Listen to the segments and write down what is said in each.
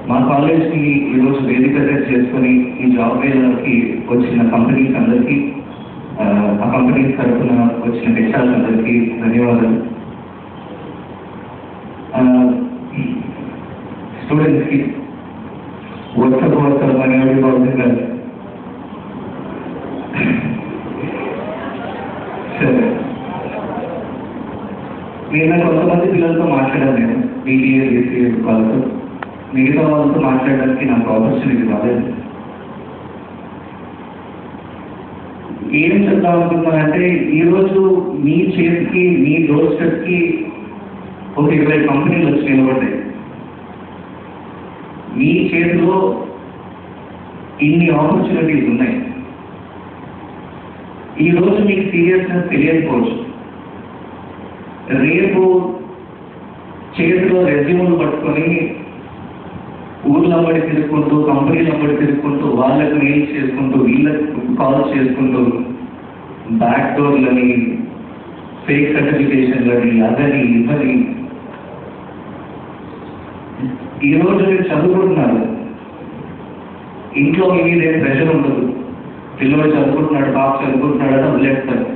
మా కాలేజ్ని ఈరోజు వేదిక చేసుకొని ఈ జాబ్ వేయడానికి వచ్చిన కంపెనీస్ అందరికీ, ఆ కంపెనీస్ తరఫున వచ్చిన హెచ్ఆర్స్ అందరికీ ధన్యవాదాలు. స్టూడెంట్స్కి వరుస మనవాడి బాగుంది. సరే, నేను కొంతమంది పిల్లలతో మాట్లాడాను. నేను బీబీఏ బీసీఏ వాళ్ళతో, మిగతా వాళ్ళతో మాట్లాడడానికి నాకు ఆపర్చునిటీ రాలేదు. ఏం చెప్తా అనుకుంటున్నానంటే, ఈరోజు మీ చేతికి, మీ డోర్ స్టెప్కి ఒక 20 కంపెనీలు వచ్చి నిలబడ్డాయి. మీ చేతిలో ఇన్ని ఆపర్చునిటీస్ ఉన్నాయి. ఈరోజు మీకు సీరియస్నెస్ తెలియకపోవచ్చు. రేపు చేతిలో రెజ్యూమ్లు పట్టుకొని ఊర్లో పడి తిరుగుకుంటూ, కంపెనీలో పడి తిరుగుకుంటూ, వాళ్ళకు మెయిల్స్ చేసుకుంటూ, వీళ్ళకు కాల్స్ చేసుకుంటూ, బ్యాక్ డోర్లని, ఫేక్ సర్టిఫికేషన్లని, అదని ఇవని. ఈరోజు మీరు చదువుకుంటున్నారు, ఇంట్లో మీ మీద ఏం ప్రెషర్ ఉండదు. పిల్లలు చదువుకుంటున్నాడు, పాప చదువుకుంటున్నాడు అని వదిలేస్తారు.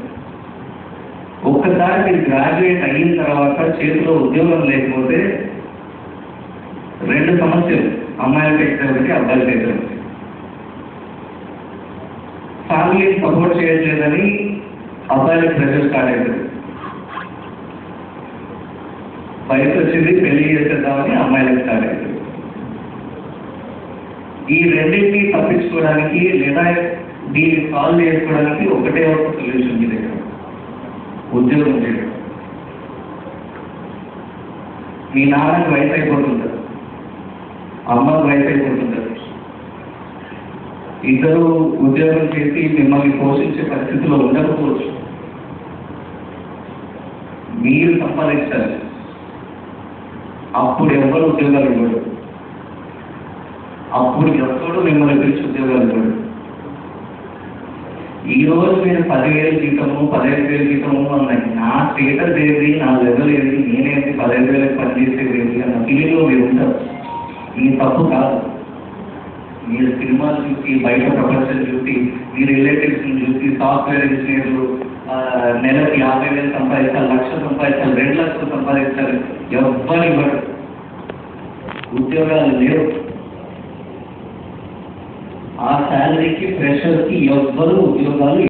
ఒక్కసారి మీరు గ్రాడ్యుయేట్ అయిన తర్వాత చేతిలో ఉద్యోగం లేకపోతే 2 సమస్యలు, అమ్మాయిలకి అయితే ఒకటి, అబ్బాయిలకి అయితే ఒకటి. ఫ్యామిలీ సపోర్ట్ చేయట్లేదని అబ్బాయిలకు ప్రెషర్ స్టార్ట్ అవుతుంది. వయసు వచ్చింది, పెళ్లి చేసేద్దామని అమ్మాయిలకు స్టార్ట్ అవుతుంది. ఈ రెండింటినీ తప్పించుకోవడానికి లేదా దీన్ని సాల్వ్ చేసుకోవడానికి ఒకటే ఒక సొల్యూషన్ మీ దగ్గర, ఉద్యోగం చేయడం. మీ నాన్నకి వయసు అయిపోతుంటారు, అమ్మకి వయసు అయిపోతుంటారు. ఇద్దరు ఉద్యోగం చేసి మిమ్మల్ని పోషించే పరిస్థితిలో ఉండకపోవచ్చు. మీరు సంపాదించాలి, అప్పుడు ఎవరు ఉద్యోగాలు ఇవ్వడు, అప్పుడు ఎవరు మిమ్మల్ని పిలిచి ఉద్యోగాలు ఇవ్వడు. ఈరోజు మీరు 10,000 జీతము, 15,000 జీతము అన్నాయి. నా స్టేటస్ ఏది, నా లెవెల్ ఏది, నేనేది 15,000 పనిచేసేది ఏది అన్న ఫీలింగ్లో మీరు ఉంటారు. ఇది తప్పు కాదు. మీరు సినిమాలు చూసి, బయట ప్రపంచం చూసి, మీ రిలేటివ్స్ని చూసి, సాఫ్ట్వేర్ ఇంజనీర్లు నెలకు 50,000 సంపాదించాలి, 1,00,000 సంపాదించాలి, 2 లక్షలు సంపాదించాలి. ఎవ్వరు ఇవ్వరు, ఉద్యోగాలు లేవు. ఆ శాలరీకి, ప్రెషర్కి ఎవ్వరు ఉద్యోగాలు